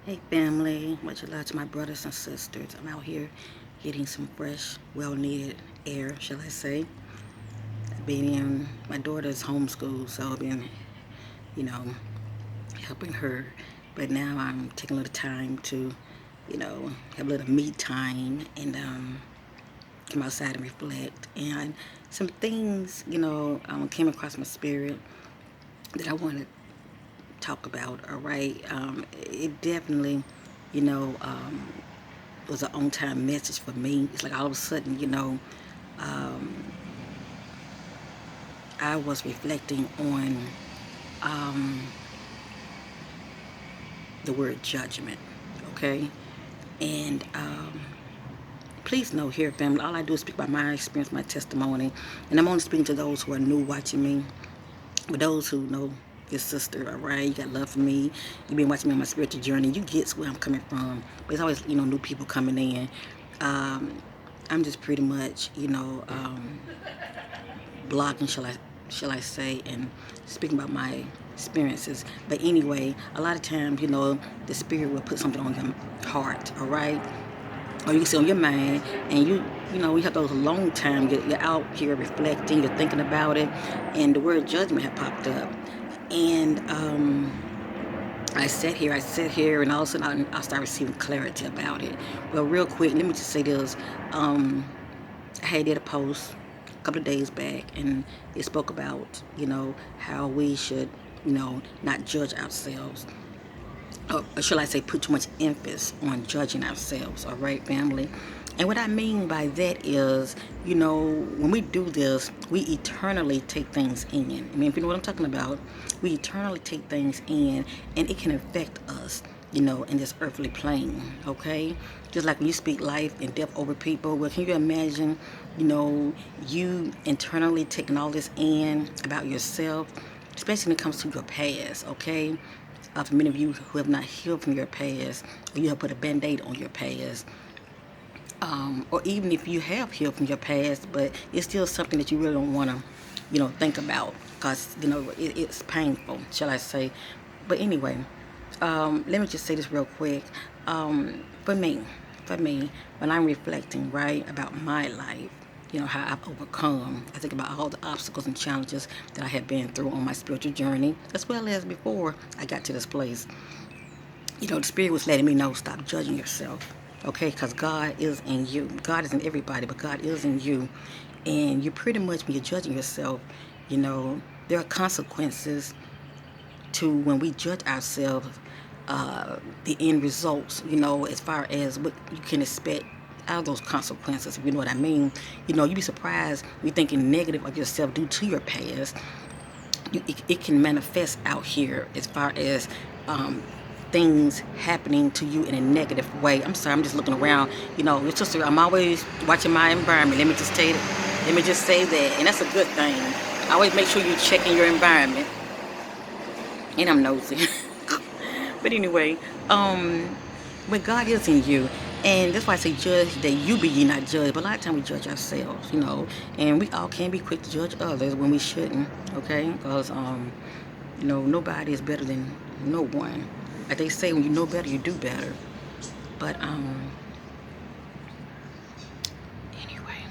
Hey family, much love to my brothers and sisters. I'm out here getting some fresh, well-needed air, shall I say. Being in my daughter's homeschool, so I've been, you know, helping her. But now I'm taking a little time to, have a little me time and come outside and reflect. And some things, came across my spirit that I want to talk about. All right, it definitely, you know. Was an on-time message for me. It's like all of a sudden, I was reflecting on the word judgment, okay? And please know here, family, all I do is speak about my experience, my testimony, and I'm only speaking to those who are new watching me. But those who know your sister, all right, you got love for me. You've been watching me on my spiritual journey. You get where I'm coming from. But it's always, new people coming in. Um, I'm just pretty much, blogging, shall I say, and speaking about my experiences. But anyway, a lot of times, the spirit will put something on your heart, all right? Or you can see on your mind, and you have those long time, you're out here reflecting, you're thinking about it, and the word judgment had popped up. And I sit here, and all of a sudden I start receiving clarity about it. Well, real quick, let me just say this. I had did a post a couple of days back, and it spoke about, how we should, not judge ourselves. Or should I say, put too much emphasis on judging ourselves, all right, family? And what I mean by that is, when we do this, we eternally take things in. I mean, if you know what I'm talking about, we eternally take things in, and it can affect us, in this earthly plane, okay? Just like when you speak life and death over people, well, can you imagine, you internally taking all this in about yourself, especially when it comes to your past, okay? For many of you who have not healed from your past, or you have put a band-aid on your past, or even if you have healed from your past, but it's still something that you really don't want to, think about, because it's painful, shall I say? But anyway, let me just say this real quick. For me, when I'm reflecting, right, about my life, how I've overcome. I think about all the obstacles and challenges that I have been through on my spiritual journey, as well as before I got to this place. The Spirit was letting me know, stop judging yourself, okay? Because God is in you. God is in everybody, but God is in you. And you pretty much, when you're judging yourself, there are consequences to when we judge ourselves, the end results, as far as what you can expect out of those consequences, if you know what I mean. You'd be surprised when you're thinking negative of yourself due to your past. It can manifest out here as far as things happening to you in a negative way. I'm sorry, I'm just looking around. Your sister, I'm always watching my environment. Let me just tell you, let me just say that, and that's a good thing. I always make sure you're checking your environment, and I'm nosy. But anyway, when God is in you, and that's why I say judge that you be ye not judged. But a lot of times we judge ourselves, and we all can be quick to judge others when we shouldn't, okay? Because nobody is better than no one. Like they say, when you know better, you do better. But anyway,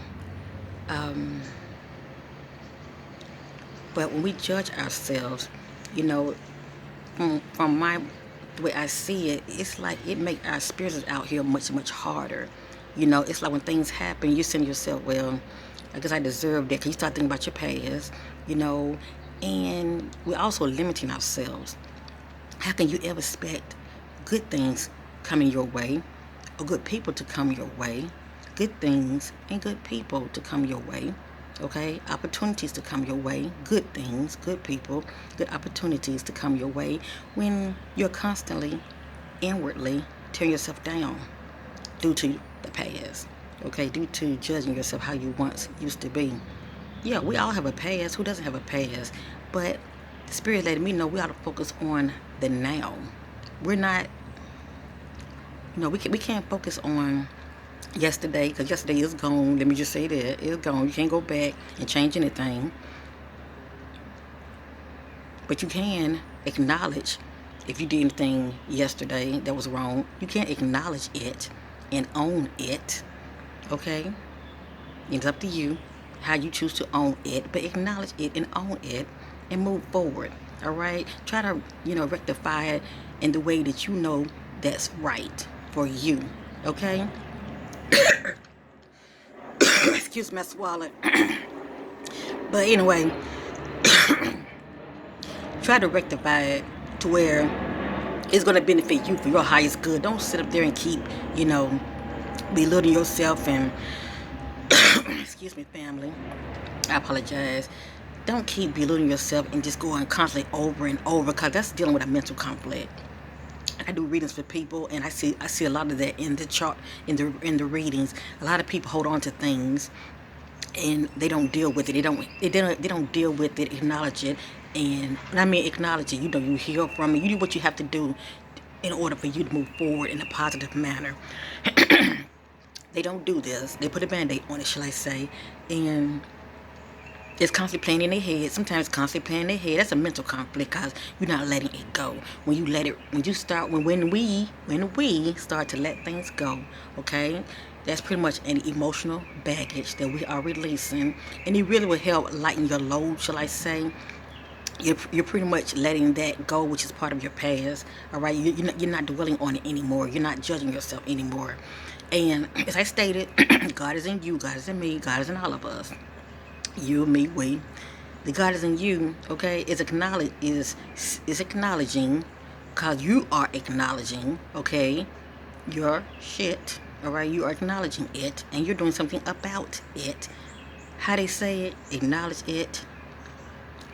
um, but when we judge ourselves, you know, from my the way I see it, it's like it make our spirits out here much harder. It's like when things happen, you say to yourself, well, I guess I deserve that. Cause you start thinking about your past, you know, and we're also limiting ourselves. How can you ever expect good things coming your way, or good people to come your way, good things and good people to come your way, okay? Opportunities to come your way, good things, good people, good opportunities to come your way when you're constantly, inwardly tearing yourself down due to the past, okay? Due to judging yourself how you once used to be. Yeah, we all have a past. Who doesn't have a past? But the Spirit letting me know we ought to focus on the now. We're not, we can't focus on yesterday, because yesterday is gone. Let me just say that. It's gone. You can't go back and change anything. But you can acknowledge If you did anything yesterday that was wrong, you can't acknowledge it and own it. Okay? It's up to you how you choose to own it, but acknowledge it and own it and move forward. All right? Try to, rectify it in the way that you know that's right for you. Okay? Excuse me, I swallowed. But anyway, try to rectify it to where it's going to benefit you for your highest good. Don't sit up there and keep, belittling yourself and, excuse me, family. I apologize. Don't keep belittling yourself and just going constantly over and over, because that's dealing with a mental conflict. I do readings for people, and I see a lot of that in the chart, in the readings. A lot of people hold on to things and they don't deal with it. They don't deal with it, acknowledge it. And when I mean acknowledge it, you heal from it. You do what you have to do in order for you to move forward in a positive manner. They don't do this. They put a band-aid on it, shall I say. And it's constantly playing in their head. Sometimes it's constantly playing in their head. That's a mental conflict, because you're not letting it go. When we start to let things go, okay, that's pretty much an emotional baggage that we are releasing, and it really will help lighten your load, shall I say. You're pretty much letting that go, which is part of your past. All right, you're not dwelling on it anymore. You're not judging yourself anymore. And as I stated, God is in you, God is in me, God is in all of us. You, me, we. The God is in you, okay, is acknowledging, because you are acknowledging, okay, your shit. All right, you are acknowledging it, and you're doing something about it. How they say it, acknowledge it,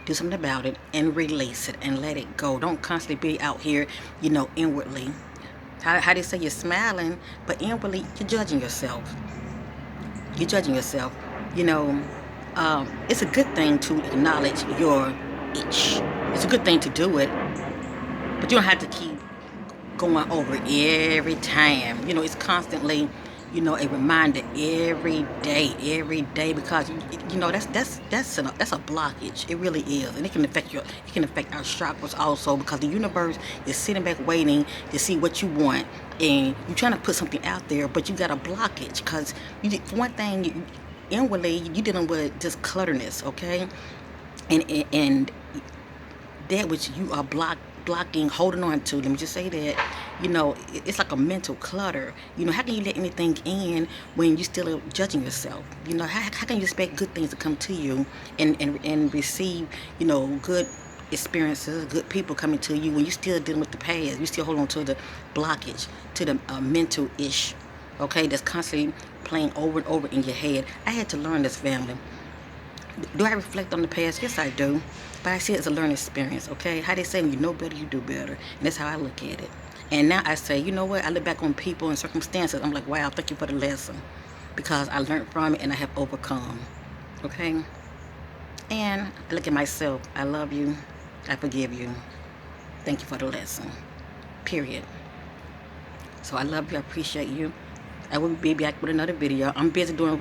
do something about it, and release it, and let it go. Don't constantly be out here, inwardly. How they say you're smiling, but inwardly you're judging yourself. You're judging yourself. It's a good thing to acknowledge your itch. It's a good thing to do it, but you don't have to keep going over it every time. It's constantly, a reminder every day, because that's a blockage. It really is, and it can affect our chakras also, because the universe is sitting back waiting to see what you want, and you're trying to put something out there, but you got a blockage, because for one thing, inwardly you're dealing with just clutterness, okay, and that which you are blocking, holding on to, let me just say that, it's like a mental clutter. How can you let anything in when you still are judging yourself? How can you expect good things to come to you and receive, good experiences, good people coming to you, when you're still dealing with the past? You still hold on to the blockage, to the mental ish, okay, that's constantly playing over and over in your head. I had to learn this, family. Do I reflect on the past? Yes, I do. But I see it as a learning experience, okay? How they say, when you know better, you do better. And that's how I look at it. And now I say, you know what? I look back on people and circumstances. I'm like, wow, thank you for the lesson. Because I learned from it and I have overcome. Okay? And I look at myself. I love you. I forgive you. Thank you for the lesson. Period. So I love you. I appreciate you. I will be back with another video. I'm busy doing